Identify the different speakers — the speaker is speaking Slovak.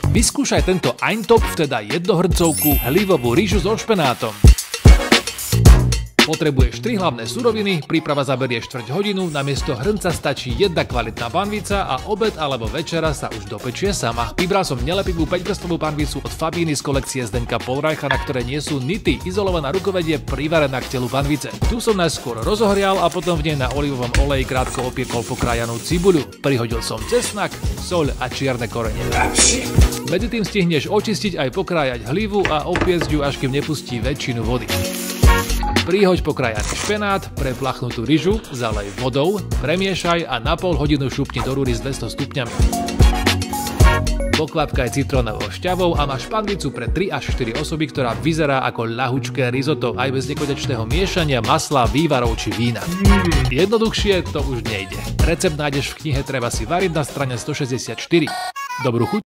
Speaker 1: Vyskúšaj tento Eintopf, teda jednohrncovku, hlivovú rýžu so špenátom. Potrebuješ 3 hlavné suroviny, príprava zaberie štvrť hodinu, namiesto hrnca stačí jedna kvalitná panvica a obed alebo večera sa už dopečie sama. Vybral som nelepivú 5-vrstvovú panvicu od Fabíny z kolekcie Zdenka Polreicha, na ktoré nie sú nity, izolovaná rukovedie privarená k telu panvice. Tu som najskôr rozohrial a potom v nej na olivovom oleji krátko opiekol pokrájanú cibuľu. Prihodil som cesnak, soľ a čierne korene. Medzi tým stihneš očistiť aj pokrájať hlivu a opiecť ju, až kým nepustí väčšinu vody. Prihoď pokrájaný špenát, preplachnutú ryžu, zalej vodou, premiešaj a na pol hodinu šupni do rúry s 200 stupňami. Pokvapkaj citrónovou šťavou a máš panvicu pre 3 až 4 osoby, ktorá vyzerá ako ľahučké risotto aj bez nekonečného miešania masla, vývarov či vína. Jednoduchšie to už nejde. Recept nájdeš v knihe Treba si variť na strane 164. Dobrú chuť!